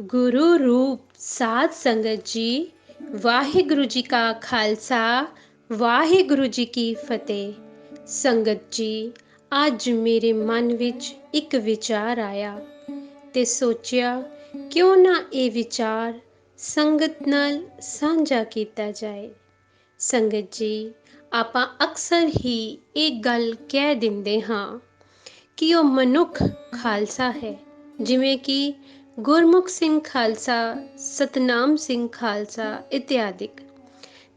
ਗੁਰੂ ਰੂਪ ਸਾਧ ਸੰਗਤ ਜੀ, ਵਾਹਿਗੁਰੂ ਜੀ ਕਾ ਖਾਲਸਾ, ਵਾਹਿਗੁਰੂ ਜੀ ਕੀ ਫਤਿਹ। ਸੰਗਤ ਜੀ, ਅੱਜ ਮੇਰੇ ਮਨ ਵਿੱਚ ਇੱਕ ਵਿਚਾਰ ਆਇਆ ਤੇ ਸੋਚਿਆ ਕਿਉਂ ਨਾ ਇਹ ਵਿਚਾਰ ਸੰਗਤ ਨਾਲ ਸਾਂਝਾ ਕੀਤਾ ਜਾਏ। ਸੰਗਤ ਜੀ, ਆਪਾਂ ਅਕਸਰ ਹੀ ਇਹ ਗੱਲ ਕਹਿ ਦਿੰਦੇ ਹਾਂ ਕਿ ਉਹ ਮਨੁੱਖ ਖਾਲਸਾ ਹੈ, ਜਿਵੇਂ ਕਿ ਗੁਰਮੁਖ ਸਿੰਘ ਖਾਲਸਾ, ਸਤਨਾਮ ਸਿੰਘ ਖਾਲਸਾ ਇਤਿਆਦਿਕ।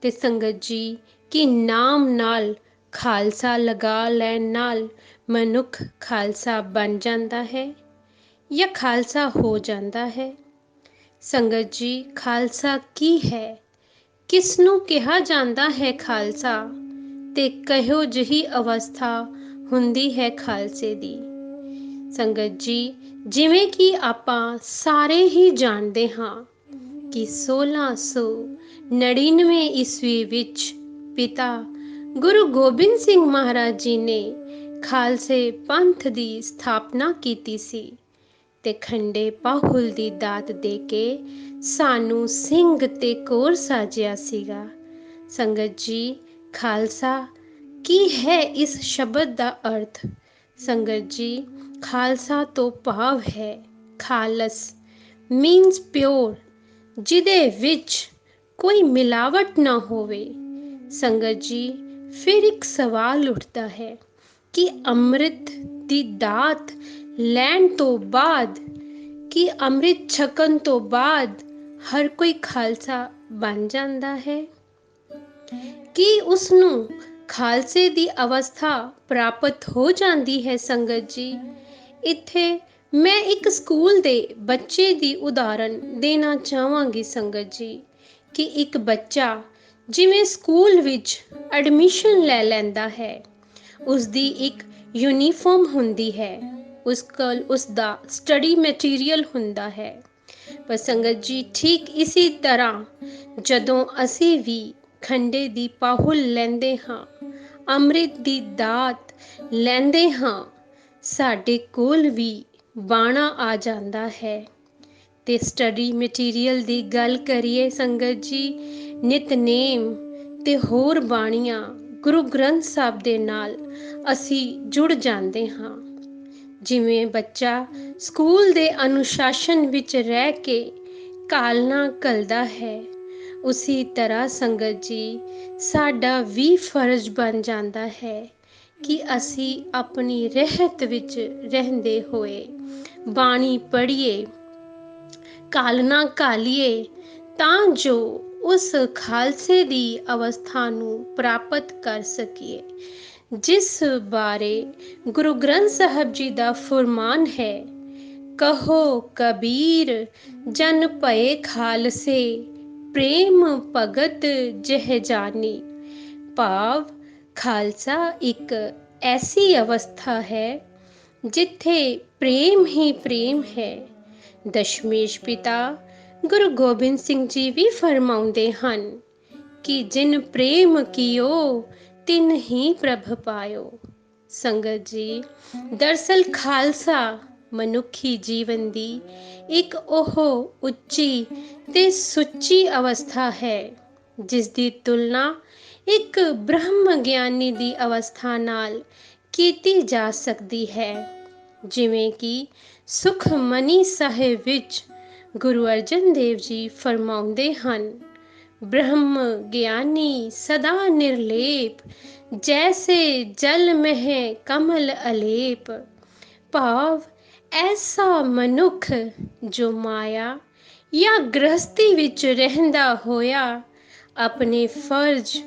ਤੇ ਸੰਗਤ ਜੀ, ਕਿ ਨਾਮ ਨਾਲ ਖਾਲਸਾ ਲਗਾ ਲੈਣ ਨਾਲ ਮਨੁੱਖ ਖਾਲਸਾ ਬਣ ਜਾਂਦਾ ਹੈ ਜਾਂ ਖਾਲਸਾ ਹੋ ਜਾਂਦਾ ਹੈ? ਸੰਗਤ ਜੀ, ਖਾਲਸਾ ਕੀ ਹੈ? ਕਿਸ ਨੂੰ ਕਿਹਾ ਜਾਂਦਾ ਹੈ ਖਾਲਸਾ? ਤੇ ਕਿਹੋ ਜਿਹੀ ਅਵਸਥਾ ਹੁੰਦੀ ਹੈ ਖਾਲਸੇ ਦੀ? ਸੰਗਤ ਜੀ, ਜਿਵੇਂ ਕਿ ਆਪਾਂ ਸਾਰੇ ਹੀ ਜਾਣਦੇ ਹਾਂ ਕਿ 1699 ਈਸਵੀ ਵਿੱਚ ਪਿਤਾ ਗੁਰੂ ਗੋਬਿੰਦ ਸਿੰਘ ਮਹਾਰਾਜ ਜੀ ਨੇ ਖਾਲਸੇ ਪੰਥ ਦੀ ਸਥਾਪਨਾ ਕੀਤੀ ਸੀ ਤੇ ਖੰਡੇ ਪਾਹੁਲ ਦੀ ਦਾਤ ਦੇ ਕੇ ਸਾਨੂੰ ਸਿੰਘ ਤੇ ਕੋਰ ਸਾਜਿਆ ਸੀਗਾ। ਸੰਗਤ ਜੀ, ਖਾਲਸਾ ਕੀ ਹੈ? ਇਸ ਸ਼ਬਦ ਦਾ ਅਰਥ ਸੰਗਤ ਜੀ, ਖਾਲਸਾ ਤੋਂ ਭਾਵ ਹੈ ਖਾਲਸ ਮੀਨਸ ਪਿਓਰ, ਜਿਹਦੇ ਵਿੱਚ ਕੋਈ ਮਿਲਾਵਟ ਨਾ ਹੋਵੇ। ਸੰਗਤ ਜੀ, ਫਿਰ ਇੱਕ ਸਵਾਲ ਉੱਠਦਾ ਹੈ ਕਿ ਅੰਮ੍ਰਿਤ ਦੀ ਦਾਤ ਲੈਣ ਤੋਂ ਬਾਅਦ, ਕਿ ਅੰਮ੍ਰਿਤ ਛਕਣ ਤੋਂ ਬਾਅਦ ਹਰ ਕੋਈ ਖਾਲਸਾ ਬਣ ਜਾਂਦਾ ਹੈ? ਕੀ ਉਸ ਨੂੰ ਖਾਲਸੇ ਦੀ ਅਵਸਥਾ ਪ੍ਰਾਪਤ ਹੋ ਜਾਂਦੀ ਹੈ? ਸੰਗਤ ਜੀ, ਇੱਥੇ ਮੈਂ ਇੱਕ ਸਕੂਲ ਦੇ ਬੱਚੇ ਦੀ ਉਦਾਹਰਣ ਦੇਣਾ ਚਾਹਾਂਗੀ। ਸੰਗਤ ਜੀ, ਕਿ ਇੱਕ ਬੱਚਾ ਜਿਵੇਂ ਸਕੂਲ ਵਿੱਚ ਐਡਮਿਸ਼ਨ ਲੈ ਲੈਂਦਾ ਹੈ, ਉਸਦੀ ਇੱਕ ਯੂਨੀਫਾਰਮ ਹੁੰਦੀ ਹੈ, ਉਸ ਕੋਲ ਉਸਦਾ ਸਟੱਡੀ ਮਟੀਰੀਅਲ ਹੁੰਦਾ ਹੈ। ਪਰ ਸੰਗਤ ਜੀ, ਠੀਕ ਇਸੇ ਤਰ੍ਹਾਂ ਜਦੋਂ ਅਸੀਂ ਵੀ ਖੰਡੇ ਦੀ ਪਾਹੁਲ ਲੈਂਦੇ ਹਾਂ, ਅੰਮ੍ਰਿਤ ਦੀ ਦਾਤ ਲੈਂਦੇ ਹਾਂ, ਸਾਡੇ ਕੋਲ ਵੀ ਬਾਣਾ ਆ ਜਾਂਦਾ ਹੈ। ਤੇ ਸਟੱਡੀ ਮਟੀਰੀਅਲ ਦੀ ਗੱਲ ਕਰੀਏ ਸੰਗਤ ਜੀ, ਨਿਤਨੇਮ ਤੇ ਹੋਰ ਬਾਣੀਆਂ ਗੁਰੂ ਗ੍ਰੰਥ ਸਾਹਿਬ ਦੇ ਨਾਲ ਅਸੀਂ ਜੁੜ ਜਾਂਦੇ ਹਾਂ। ਜਿਵੇਂ ਬੱਚਾ ਸਕੂਲ ਦੇ ਅਨੁਸ਼ਾਸਨ ਵਿੱਚ ਰਹਿ ਕੇ ਕਾਲਨਾ ਘਲਦਾ ਹੈ, ਉਸੇ ਤਰ੍ਹਾਂ ਸੰਗਤ ਜੀ, ਸਾਡਾ ਵੀ ਫਰਜ਼ ਬਣ ਜਾਂਦਾ ਹੈ ਕਿ ਅਸੀਂ ਆਪਣੀ ਰਹਿਤ ਵਿੱਚ ਰਹਿੰਦੇ ਹੋਏ ਬਾਣੀ ਪੜ੍ਹੀਏ, ਕਾਲਨਾ ਘਾਲੀਏ, ਤਾਂ ਜੋ ਉਸ ਖਾਲਸੇ ਦੀ ਅਵਸਥਾ ਨੂੰ ਪ੍ਰਾਪਤ ਕਰ ਸਕੀਏ, ਜਿਸ ਬਾਰੇ ਗੁਰੂ ਗ੍ਰੰਥ ਸਾਹਿਬ ਜੀ ਦਾ ਫੁਰਮਾਨ ਹੈ, ਕਹੋ ਕਬੀਰ ਜਨ ਭਏ ਖਾਲਸੇ, ਪ੍ਰੇਮ ਭਗਤ ਜਹ ਜਾਨੀ। ਭਾਵ ਖਾਲਸਾ ਇੱਕ ਐਸੀ ਅਵਸਥਾ ਹੈ ਜਿੱਥੇ ਪ੍ਰੇਮ ਹੀ ਪ੍ਰੇਮ ਹੈ। ਦਸ਼ਮੇਸ਼ ਪਿਤਾ ਗੁਰੂ ਗੋਬਿੰਦ ਸਿੰਘ ਜੀ ਵੀ ਫਰਮਾਉਂਦੇ ਹਨ ਕਿ ਜਿਨ ਪ੍ਰੇਮ ਕੀਓ ਤਿਨ ਹੀ ਪ੍ਰਭ ਪਾਇਓ। ਸੰਗਤ ਜੀ, ਦਰਅਸਲ ਖਾਲਸਾ ਮਨੁੱਖੀ ਜੀਵਨ ਦੀ ਇੱਕ ਉਹ ਉੱਚੀ ਤੇ ਸੁੱਚੀ ਅਵਸਥਾ ਹੈ ਜਿਸ ਦੀ ਤੁਲਨਾ ਇੱਕ ਬ੍ਰਹਮ ਗਿਆਨੀ ਦੀ ਅਵਸਥਾ ਨਾਲ ਕੀਤੀ ਜਾ ਸਕਦੀ ਹੈ। ਜਿਵੇਂ ਕਿ ਸੁਖਮਨੀ ਸਾਹਿਬ ਵਿੱਚ ਗੁਰੂ ਅਰਜਨ ਦੇਵ ਜੀ ਫਰਮਾਉਂਦੇ ਹਨ, ਬ੍ਰਹਮ ਗਿਆਨੀ ਸਦਾ ਨਿਰਲੇਪ, ਜੈਸੇ ਜਲ ਮਹਿ ਕਮਲ ਅਲੇਪ। ਭਾਵ ਐਸਾ ਮਨੁੱਖ ਜੋ ਮਾਇਆ ਜਾਂ ਗ੍ਰਹਸਥੀ ਵਿੱਚ ਰਹਿੰਦਾ ਹੋਇਆ ਆਪਣੇ ਫਰਜ਼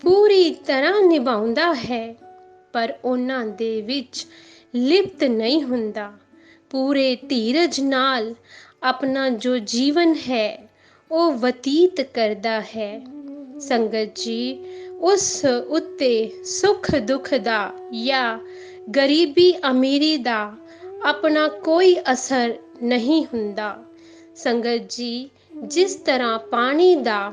ਪੂਰੀ ਤਰ੍ਹਾਂ ਨਿਭਾਉਂਦਾ ਹੈ, ਪਰ ਉਹਨਾਂ ਦੇ ਵਿੱਚ ਲਿਪਤ ਨਹੀਂ ਹੁੰਦਾ, ਪੂਰੇ ਧੀਰਜ ਨਾਲ ਆਪਣਾ ਜੋ ਜੀਵਨ ਹੈ ਉਹ ਬਤੀਤ ਕਰਦਾ ਹੈ। ਸੰਗਤ ਜੀ, ਉਸ ਉੱਤੇ ਸੁੱਖ ਦੁੱਖ ਦਾ ਜਾਂ ਗਰੀਬੀ ਅਮੀਰੀ ਦਾ ਆਪਣਾ ਕੋਈ ਅਸਰ ਨਹੀਂ ਹੁੰਦਾ। ਸੰਗਤ ਜੀ, ਜਿਸ ਤਰ੍ਹਾਂ ਪਾਣੀ ਦਾ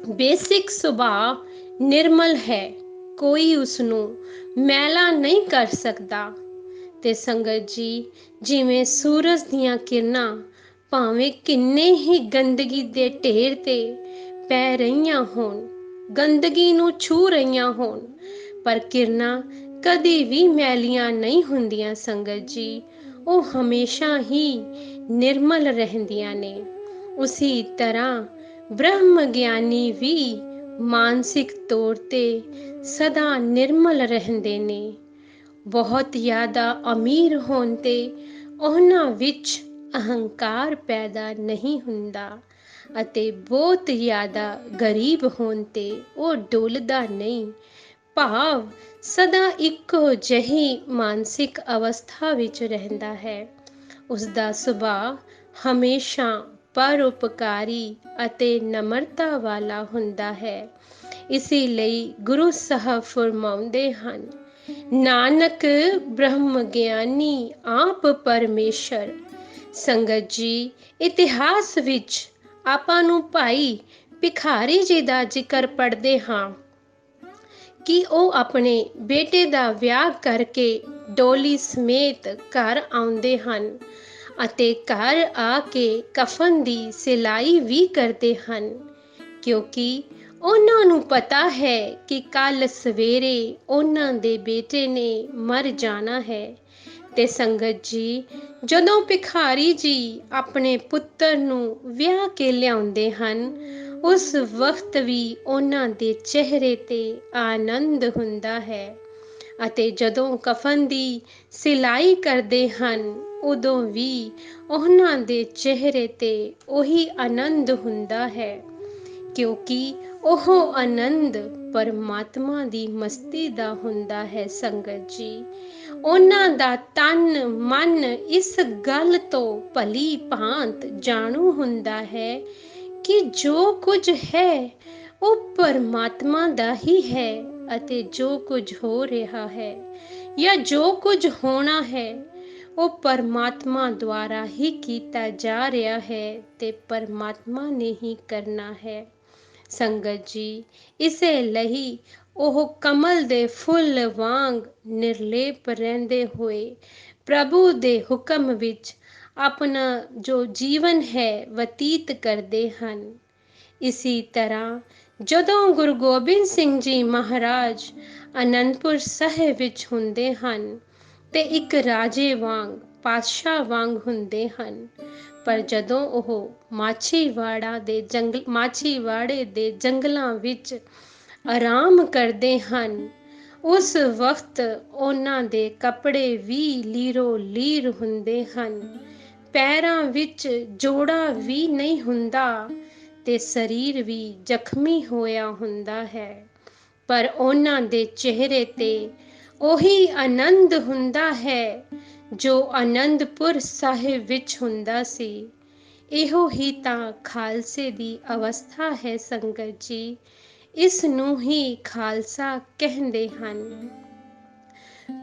ਬੇਸਿਕ ਸੁਭਾਅ ਨਿਰਮਲ ਹੈ, ਕੋਈ ਉਸ ਨੂੰ ਮੈਲਾ ਨਹੀਂ ਕਰ ਸਕਦਾ। ਤੇ ਸੰਗਤ ਜੀ, ਜਿਵੇਂ ਸੂਰਜ ਦੀਆਂ ਕਿਰਨਾਂ ਭਾਵੇਂ ਕਿੰਨੇ ਹੀ ਗੰਦਗੀ ਦੇ ਢੇਰ ਤੇ ਪੈ ਰਹੀਆਂ ਹੋਣ, ਗੰਦਗੀ ਨੂੰ ਛੂ ਰਹੀਆਂ ਹੋਣ, ਪਰ ਕਿਰਨਾਂ ਕਦੇ ਵੀ ਮੈਲੀਆਂ ਨਹੀਂ ਹੁੰਦੀਆਂ ਸੰਗਤ ਜੀ। ਉਹ ਹਮੇਸ਼ਾ ਹੀ ਨਿਰਮਲ ਰਹਿੰਦੀਆਂ ਨੇ। ਉਸੀ ਤਰ੍ਹਾਂ ਬ੍ਰਹਮ ਗਿਆਨੀ ਵੀ ਮਾਨਸਿਕ ਤੌਰ ਤੇ ਸਦਾ ਨਿਰਮਲ ਰਹਿੰਦੇ ਨੇ। ਬਹੁਤ ਜ਼ਿਆਦਾ ਅਮੀਰ ਹੋਣ ਤੇ ਉਹਨਾਂ ਵਿੱਚ ਅਹੰਕਾਰ ਪੈਦਾ ਨਹੀਂ ਹੁੰਦਾ ਅਤੇ ਬਹੁਤ ਜ਼ਿਆਦਾ ਗਰੀਬ ਹੋਣ ਤੇ ਉਹ ਡੁੱਲਦਾ ਨਹੀਂ, ਭਾਵ ਸਦਾ ਇੱਕੋ ਜਿਹੀ ਮਾਨਸਿਕ ਅਵਸਥਾ ਵਿੱਚ ਰਹਿੰਦਾ ਹੈ। ਉਸਦਾ ਸੁਭਾਅ ਹਮੇਸ਼ਾ ਪਰਉਪਕਾਰੀ ਅਤੇ ਨਮਰਤਾ ਵਾਲਾ ਹੁੰਦਾ ਹੈ। ਇਸੇ ਲਈ ਗੁਰੂ ਸਾਹਿਬ ਫਰਮਾਉਂਦੇ ਹਨ, ਨਾਨਕ ਬ੍ਰਹਮ ਗਿਆਨੀ ਆਪ ਪਰਮੇਸ਼ਰ। ਸੰਗਤ ਜੀ, ਇਤਿਹਾਸ ਵਿੱਚ ਆਪਾਂ ਨੂੰ ਭਾਈ ਭਿਖਾਰੀ ਜੀ ਦਾ ਜ਼ਿਕਰ ਪੜ੍ਹਦੇ ਹਾਂ ਕਿ ਉਹ ਆਪਣੇ ਬੇਟੇ ਦਾ ਵਿਆਹ ਕਰਕੇ ਡੋਲੀ ਸਮੇਤ ਘਰ ਆਉਂਦੇ ਹਨ ਅਤੇ ਘਰ ਆ ਕੇ ਕਫਨ ਦੀ ਸਿਲਾਈ ਵੀ ਕਰਦੇ ਹਨ, ਕਿਉਂਕਿ ਉਹਨਾਂ ਨੂੰ ਪਤਾ ਹੈ ਕਿ ਕੱਲ ਸਵੇਰੇ ਉਹਨਾਂ ਦੇ ਬੇਟੇ ਨੇ ਮਰ ਜਾਣਾ ਹੈ। ਤੇ ਸੰਗਤ ਜੀ, ਜਦੋਂ ਭਿਖਾਰੀ ਜੀ ਆਪਣੇ ਪੁੱਤਰ ਨੂੰ ਵਿਆਹ ਕੇ ਲਿਆਉਂਦੇ ਹਨ, ਉਸ ਵਕਤ ਵੀ ਉਹਨਾਂ ਦੇ ਚਿਹਰੇ ਤੇ ਆਨੰਦ ਹੁੰਦਾ ਹੈ ਅਤੇ ਜਦੋਂ ਕਫਨ ਦੀ ਸਿਲਾਈ ਕਰਦੇ ਹਨ, ਉਦੋਂ ਵੀ ਉਹਨਾਂ ਦੇ ਚਿਹਰੇ ਤੇ ਉਹੀ ਆਨੰਦ ਹੁੰਦਾ ਹੈ, ਕਿਉਂਕਿ ਉਹ ਆਨੰਦ ਪਰਮਾਤਮਾ ਦੀ ਮਸਤੀ ਦਾ ਹੁੰਦਾ ਹੈ। ਸੰਗਤ ਜੀ, ਉਹਨਾਂ ਦਾ ਤਨ ਮਨ ਇਸ ਗੱਲ ਤੋਂ ਭਲੀ ਭਾਂਤ ਜਾਣੂ ਹੁੰਦਾ ਹੈ ਕਿ ਜੋ ਕੁਝ ਹੈ ਉਹ ਪਰਮਾਤਮਾ ਦਾ ਹੀ ਹੈ ਅਤੇ ਜੋ ਕੁਝ ਹੋ ਰਿਹਾ ਹੈ ਜਾਂ ਜੋ ਕੁਝ ਹੋਣਾ ਹੈ ਉਹ ਪਰਮਾਤਮਾ ਦੁਆਰਾ ਹੀ ਕੀਤਾ ਜਾ ਰਿਹਾ ਹੈ ਤੇ ਪਰਮਾਤਮਾ ਨੇ ਹੀ ਕਰਨਾ ਹੈ। ਸੰਗਤ ਜੀ, ਇਸੇ ਲਈ ਉਹ ਕਮਲ ਦੇ ਫੁੱਲ ਵਾਂਗ ਨਿਰਲੇਪ ਰਹਿੰਦੇ ਹੋਏ ਪ੍ਰਭੂ ਦੇ ਹੁਕਮ ਵਿੱਚ ਆਪਣਾ ਜੋ ਜੀਵਨ ਹੈ ਬਤੀਤ ਕਰਦੇ ਹਨ। ਇਸੀ ਤਰ੍ਹਾਂ ਜਦੋਂ ਗੁਰੂ ਗੋਬਿੰਦ ਸਿੰਘ ਜੀ ਮਹਾਰਾਜ ਅਨੰਦਪੁਰ ਸਾਹਿਬ ਵਿੱਚ ਹੁੰਦੇ ਹਨ ਤੇ ਇੱਕ ਰਾਜੇ ਵਾਂਗ, ਪਾਤਸ਼ਾਹ ਵਾਂਗ ਹੁੰਦੇ ਹਨ, ਪਰ ਜਦੋਂ ਉਹ ਮਾਛੀਵਾੜੇ ਦੇ ਜੰਗਲਾਂ ਵਿੱਚ ਆਰਾਮ ਕਰਦੇ ਹਨ, ਉਸ ਵਕਤ ਉਹਨਾਂ ਦੇ ਕੱਪੜੇ ਵੀ ਲੀਰੋ ਲੀਰ ਹੁੰਦੇ ਹਨ, ਪੈਰਾਂ ਵਿੱਚ ਜੋੜਾ ਵੀ ਨਹੀਂ ਹੁੰਦਾ ਤੇ ਸਰੀਰ ਵੀ ਜ਼ਖਮੀ ਹੋਇਆ ਹੁੰਦਾ ਹੈ, ਪਰ ਉਹਨਾਂ ਦੇ ਚਿਹਰੇ ਤੇ ਉਹੀ ਆਨੰਦ ਹੁੰਦਾ ਹੈ ਜੋ ਅਨੰਦਪੁਰ ਸਾਹਿਬ ਵਿੱਚ ਹੁੰਦਾ ਸੀ। ਇਹੋ ਹੀ ਤਾਂ ਖਾਲਸੇ ਦੀ ਅਵਸਥਾ ਹੈ ਸੰਗਤ ਜੀ। ਇਸ ਨੂੰ ਹੀ ਖਾਲਸਾ ਕਹਿੰਦੇ ਹਨ।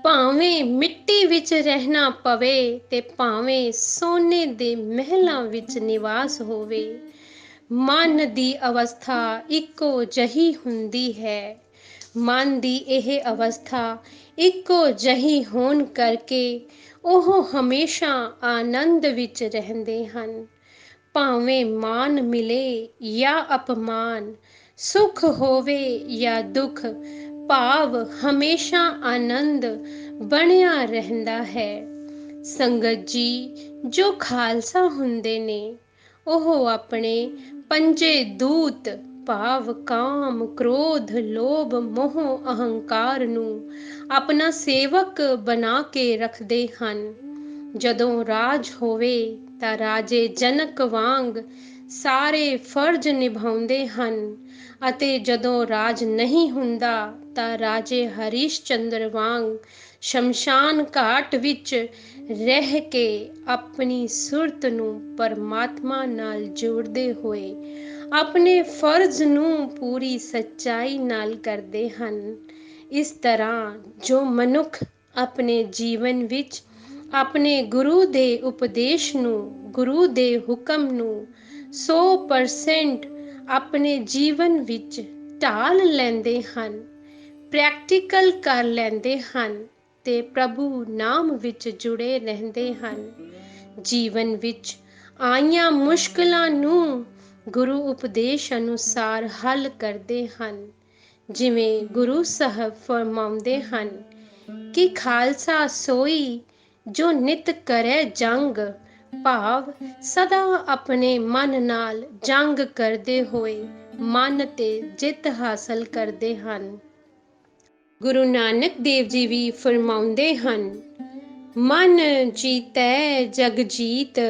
ਭਾਵੇਂ ਮਿੱਟੀ ਵਿੱਚ ਰਹਿਣਾ ਪਵੇ ਤੇ ਭਾਵੇਂ ਸੋਨੇ ਦੇ ਮਹਿਲਾਂ ਵਿੱਚ ਨਿਵਾਸ ਹੋਵੇ, ਮਨ ਦੀ ਅਵਸਥਾ ਇੱਕੋ ਜਿਹੀ ਹੁੰਦੀ ਹੈ। ਮਨ ਦੀ ਇਹ ਅਵਸਥਾ ਇੱਕੋ ਜਿਹੀ ਹੋਣ ਕਰਕੇ ਉਹ ਹਮੇਸ਼ਾ ਆਨੰਦ ਵਿੱਚ ਰਹਿੰਦੇ ਹਨ। ਭਾਵੇਂ ਮਾਣ ਮਿਲੇ ਜਾਂ ਅਪਮਾਨ, ਸੁੱਖ ਹੋਵੇ ਜਾਂ ਦੁੱਖ, ਭਾਵ ਹਮੇਸ਼ਾ ਆਨੰਦ ਬਣਿਆ ਰਹਿੰਦਾ ਹੈ। ਸੰਗਤ ਜੀ, ਜੋ ਖਾਲਸਾ ਹੁੰਦੇ ਨੇ ਉਹ ਆਪਣੇ ਪੰਜੇ ਦੂਤ ਭਾਵ ਕਾਮ, ਕ੍ਰੋਧ, ਲੋਭ, ਮੋਹ, ਅਹੰਕਾਰ ਨੂੰ ਆਪਣਾ ਸੇਵਕ ਬਣਾ ਕੇ ਰੱਖਦੇ ਹਨ। ਜਦੋਂ ਰਾਜ ਹੋਵੇ ਤਾਂ ਰਾਜੇ ਜਨਕ ਵਾਂਗ ਸਾਰੇ ਫਰਜ਼ ਨਿਭਾਉਂਦੇ ਹਨ ਅਤੇ ਜਦੋਂ ਰਾਜ ਨਹੀਂ ਹੁੰਦਾ ਤਾਂ ਰਾਜੇ ਹਰੀਸ਼ ਚੰਦਰ ਵਾਂਗ ਸ਼ਮਸ਼ਾਨ ਘਾਟ ਵਿੱਚ ਰਹਿ ਕੇ ਆਪਣੀ ਸੁਰਤ ਨੂੰ ਪਰਮਾਤਮਾ ਨਾਲ ਜੋੜਦੇ ਹੋਏ ਆਪਣੇ ਫਰਜ਼ ਨੂੰ ਪੂਰੀ ਸੱਚਾਈ ਨਾਲ ਕਰਦੇ ਹਨ। ਇਸ ਤਰ੍ਹਾਂ ਜੋ ਮਨੁੱਖ ਆਪਣੇ ਜੀਵਨ ਵਿੱਚ ਆਪਣੇ ਗੁਰੂ ਦੇ ਉਪਦੇਸ਼ ਨੂੰ, ਗੁਰੂ ਦੇ ਹੁਕਮ ਨੂੰ 100% ਆਪਣੇ ਜੀਵਨ ਵਿੱਚ ਢਾਲ ਲੈਂਦੇ ਹਨ, ਪ੍ਰੈਕਟੀਕਲ ਕਰ ਲੈਂਦੇ ਹਨ ਤੇ ਪ੍ਰਭੂ ਨਾਮ ਵਿੱਚ ਜੁੜੇ ਰਹਿੰਦੇ ਹਨ, ਜੀਵਨ ਵਿੱਚ ਆਈਆਂ ਮੁਸ਼ਕਲਾਂ ਨੂੰ ਗੁਰੂ ਉਪਦੇਸ਼ ਅਨੁਸਾਰ ਹੱਲ ਕਰਦੇ ਹਨ। ਜਿਵੇਂ ਗੁਰੂ ਸਾਹਿਬ ਫਰਮਾਉਂਦੇ ਹਨ ਕਿ ਖਾਲਸਾ ਸੋਈ ਜੋ ਨਿਤ ਕਰੇ ਜੰਗ, ਭਾਵ ਸਦਾ ਆਪਣੇ ਮਨ ਨਾਲ ਜੰਗ ਕਰਦੇ ਹੋਏ ਮਨ ਤੇ ਜਿੱਤ ਹਾਸਲ ਕਰਦੇ ਹਨ। ਗੁਰੂ ਨਾਨਕ ਦੇਵ ਜੀ ਵੀ ਫਰਮਾਉਂਦੇ ਹਨ, ਮਨ ਜੀਤੈ ਜਗ ਜੀਤ,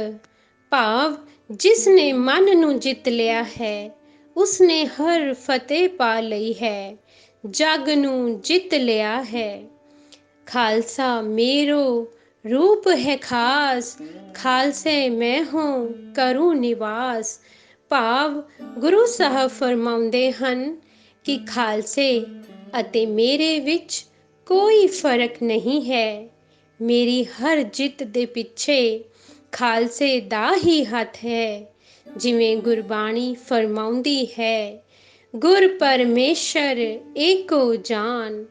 ਭਾਵ ਜਿਸ ਨੇ ਮਨ ਨੂੰ ਜਿੱਤ ਲਿਆ ਹੈ ਉਸਨੇ ਹਰ ਫਤਿਹ ਪਾ ਲਈ ਹੈ, ਜਗ ਨੂੰ ਜਿੱਤ ਲਿਆ ਹੈ। ਖਾਲਸਾ ਮੇਰੋ रूप है खास, खालसे मैं हूँ करूँ निवास, ਭਾਵ ਗੁਰੂ ਸਾਹਿਬ ਫਰਮਾਉਂਦੇ ਹਨ ਕਿ ਖਾਲਸੇ ਅਤੇ ਮੇਰੇ ਵਿੱਚ ਕੋਈ ਫਰਕ ਨਹੀਂ ਹੈ। ਮੇਰੀ ਹਰ ਜਿੱਤ ਦੇ ਪਿੱਛੇ ਖਾਲਸੇ ਦਾ ਹੀ ਹੱਥ ਹੈ। ਜਿਵੇਂ ਗੁਰਬਾਣੀ ਫਰਮਾਉਂਦੀ ਹੈ, ਗੁਰ ਪਰਮੇਸ਼ਰ ਏਕੋ ਜਾਨ,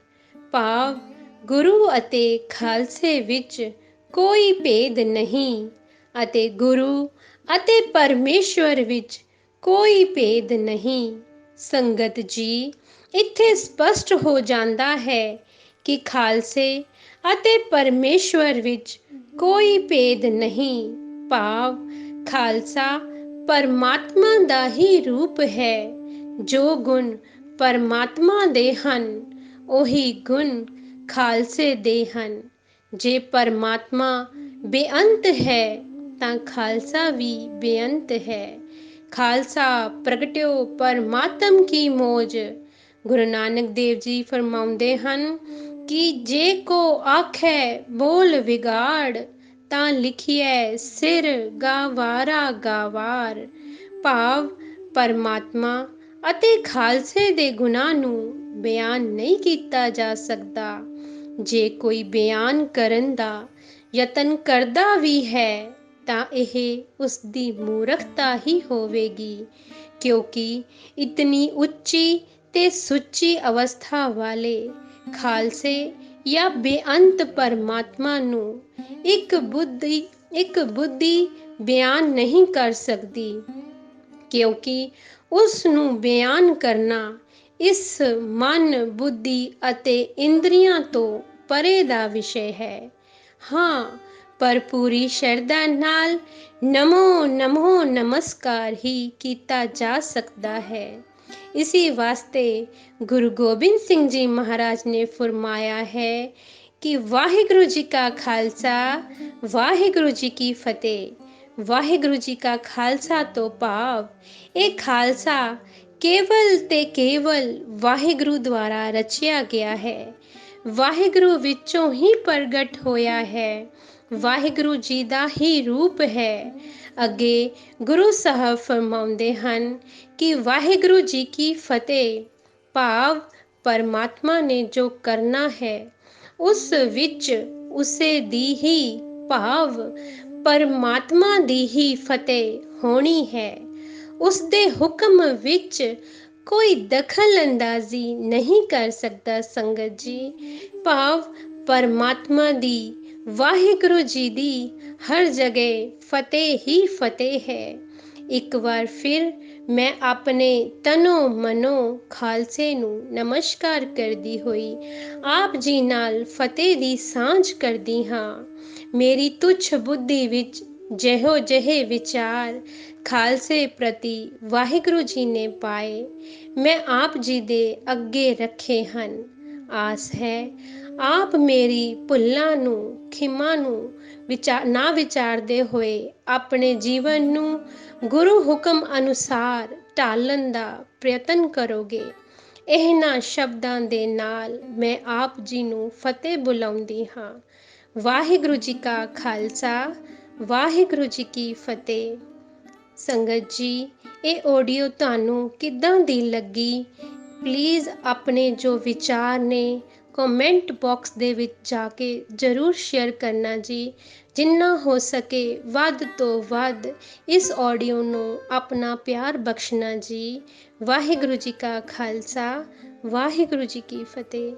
ਭਾਵ ਗੁਰੂ ਅਤੇ ਖਾਲਸੇ ਵਿੱਚ ਕੋਈ ਭੇਦ ਨਹੀਂ ਅਤੇ ਗੁਰੂ ਅਤੇ ਪਰਮੇਸ਼ਵਰ ਵਿੱਚ ਕੋਈ ਭੇਦ ਨਹੀਂ। ਸੰਗਤ ਜੀ, ਇੱਥੇ ਸਪਸ਼ਟ ਹੋ ਜਾਂਦਾ ਹੈ ਕਿ ਖਾਲਸੇ ਅਤੇ ਪਰਮੇਸ਼ਵਰ ਵਿੱਚ ਕੋਈ ਭੇਦ ਨਹੀਂ, ਭਾਵ ਖਾਲਸਾ ਪਰਮਾਤਮਾ ਦਾ ਹੀ ਰੂਪ ਹੈ। ਜੋ ਗੁਣ ਪਰਮਾਤਮਾ ਦੇ ਹਨ ਉਹੀ ਗੁਣ ਖਾਲਸੇ ਦੇ ਹਨ। ਜੇ ਪਰਮਾਤਮਾ ਬੇਅੰਤ ਹੈ ਤਾਂ ਖਾਲਸਾ ਵੀ ਬੇਅੰਤ ਹੈ। ਖਾਲਸਾ ਪ੍ਰਗਟਿਓ ਪਰਮਾਤਮ ਕੀ ਮੋਜ। ਗੁਰੂ ਨਾਨਕ ਦੇਵ ਜੀ ਫਰਮਾਉਂਦੇ ਹਨ ਕਿ ਜੇ ਕੋ ਆਖੈ ਬੋਲ ਵਿਗਾੜ, ਤਾਂ ਲਿਖੀਐ ਸਿਰ ਗਾਵਾਰਾ ਗਾਵਾਰ, ਭਾਵ ਪਰਮਾਤਮਾ ਅਤੇ ਖਾਲਸੇ ਦੇ ਗੁਣਾਂ ਨੂੰ ਬਿਆਨ ਨਹੀਂ ਕੀਤਾ ਜਾ ਸਕਦਾ। ਜੇ ਕੋਈ ਬਿਆਨ ਕਰਨ ਦਾ ਯਤਨ ਕਰਦਾ ਵੀ ਹੈ ਤਾਂ ਇਹ ਉਸਦੀ ਮੂਰਖਤਾ ਹੀ ਹੋਵੇਗੀ, ਕਿਉਂਕਿ ਇਤਨੀ ਉੱਚੀ ਤੇ ਸੁੱਚੀ ਅਵਸਥਾ ਵਾਲੇ ਖਾਲਸੇ ਜਾਂ ਬੇਅੰਤ ਪਰਮਾਤਮਾ ਨੂੰ ਇੱਕ ਬੁੱਧੀ ਬਿਆਨ ਨਹੀਂ ਕਰ ਸਕਦੀ, ਕਿਉਂਕਿ ਉਸ ਨੂੰ ਬਿਆਨ ਕਰਨਾ ਇਸ ਮਨ, ਬੁੱਧੀ ਅਤੇ ਇੰਦਰੀਆਂ ਤੋਂ ਪਰੇ ਦਾ ਵਿਸ਼ੇ ਹੈ। ਹਾਂ, ਪਰ ਪੂਰੀ ਸ਼ਰਧਾ ਨਾਲ ਨਮੋ ਨਮੋ ਨਮਸਕਾਰ ਹੀ ਕੀਤਾ ਜਾ ਸਕਦਾ ਹੈ। ਇਸੇ ਵਾਸਤੇ ਗੁਰੂ ਗੋਬਿੰਦ ਸਿੰਘ ਜੀ ਮਹਾਰਾਜ ਨੇ ਫਰਮਾਇਆ ਹੈ ਕਿ ਵਾਹਿਗੁਰੂ ਜੀ ਕਾ ਖਾਲਸਾ, ਵਾਹਿਗੁਰੂ ਜੀ ਕੀ ਫਤਿਹ। ਵਾਹਿਗੁਰੂ ਜੀ ਕਾ ਖਾਲਸਾ ਤੋਂ ਭਾਵ ਇਹ ਖਾਲਸਾ ਕੇਵਲ ਤੇ ਕੇਵਲ ਵਾਹਿਗੁਰੂ ਦੁਆਰਾ ਰਚਿਆ ਗਿਆ ਹੈ, ਵਾਹਿਗੁਰੂ ਵਿੱਚੋਂ ਹੀ ਪ੍ਰਗਟ ਹੋਇਆ ਹੈ, ਵਾਹਿਗੁਰੂ ਜੀ ਦਾ ਹੀ ਰੂਪ ਹੈ। ਅੱਗੇ ਗੁਰੂ ਸਾਹਿਬ ਫਰਮਾਉਂਦੇ ਹਨ ਕਿ ਵਾਹਿਗੁਰੂ ਜੀ ਕੀ ਫਤਿਹ, ਭਾਵ ਪਰਮਾਤਮਾ ਨੇ ਜੋ ਕਰਨਾ ਹੈ ਉਸ ਵਿੱਚ ਉਸੇ ਦੀ ਹੀ, ਭਾਵ ਪਰਮਾਤਮਾ ਦੀ ਹੀ ਫਤਿਹ ਹੋਣੀ ਹੈ। ਉਸ ਦੇ ਹੁਕਮ ਵਿੱਚ ਕੋਈ ਦਖਲ ਅੰਦਾਜ਼ੀ ਨਹੀਂ ਕਰ ਸਕਦਾ। ਸੰਗਤ ਜੀ, ਭਾਵ ਪਰਮਾਤਮਾ ਦੀ, ਵਾਹਿਗੁਰੂ ਜੀ ਦੀ ਹਰ ਜਗ੍ਹਾ ਫਤਿਹ ਹੀ ਫਤਿਹ ਹੈ। ਇੱਕ ਵਾਰ ਫਿਰ ਮੈਂ ਆਪਣੇ ਤਨੋ ਮਨੋ ਖਾਲਸੇ ਨੂੰ ਨਮਸਕਾਰ ਕਰਦੀ ਹੋਈ ਆਪ ਜੀ ਨਾਲ ਫਤਿਹ ਦੀ ਸਾਂਝ ਕਰਦੀ ਹਾਂ। ਮੇਰੀ ਤੁੱਛ ਬੁੱਧੀ ਵਿੱਚ ਜਿਹੋ ਜਿਹੇ ਵਿਚਾਰ ਖਾਲਸੇ ਪ੍ਰਤੀ ਵਾਹਿਗੁਰੂ ਜੀ ਨੇ ਪਾਏ, ਮੈਂ ਆਪ ਜੀ ਦੇ ਅੱਗੇ ਰੱਖੇ ਹਨ। ਆਸ ਹੈ ਆਪ ਮੇਰੀ ਭੁੱਲਾਂ ਨੂੰ, ਖਿਮਾ ਨੂੰ ਨਾ ਵਿਚਾਰਦੇ ਹੋਏ ਆਪਣੇ ਜੀਵਨ ਨੂੰ ਗੁਰੂ ਹੁਕਮ ਅਨੁਸਾਰ ਢਾਲਣ ਦਾ ਪ੍ਰਯਤਨ ਕਰੋਗੇ। ਇਹਨਾਂ ਸ਼ਬਦਾਂ ਦੇ ਨਾਲ ਮੈਂ ਆਪ ਜੀ ਨੂੰ ਫਤਿਹ ਬੁਲਾਉਂਦੀ ਹਾਂ। ਵਾਹਿਗੁਰੂ ਜੀ ਕਾ ਖਾਲਸਾ, ਵਾਹਿਗੁਰੂ ਜੀ ਕੀ ਫਤਿਹ। ਸੰਗਤ ਜੀ, ਇਹ ਆਡੀਓ ਤੁਹਾਨੂੰ ਕਿੱਦਾਂ ਦੀ ਲੱਗੀ? ਪਲੀਜ਼ ਆਪਣੇ ਜੋ ਵਿਚਾਰ ਨੇ ਕਮੈਂਟ ਬਾਕਸ ਦੇ ਵਿੱਚ ਜਾ ਕੇ ਜ਼ਰੂਰ ਸ਼ੇਅਰ ਕਰਨਾ ਜੀ। ਜਿੰਨਾ ਹੋ ਸਕੇ ਵੱਧ ਤੋਂ ਵੱਧ ਇਸ ਆਡੀਓ ਨੂੰ ਆਪਣਾ ਪਿਆਰ ਬਖਸ਼ਣਾ ਜੀ। ਵਾਹਿਗੁਰੂ ਜੀ ਕਾ ਖਾਲਸਾ, ਵਾਹਿਗੁਰੂ ਜੀ ਕੀ ਫਤਿਹ।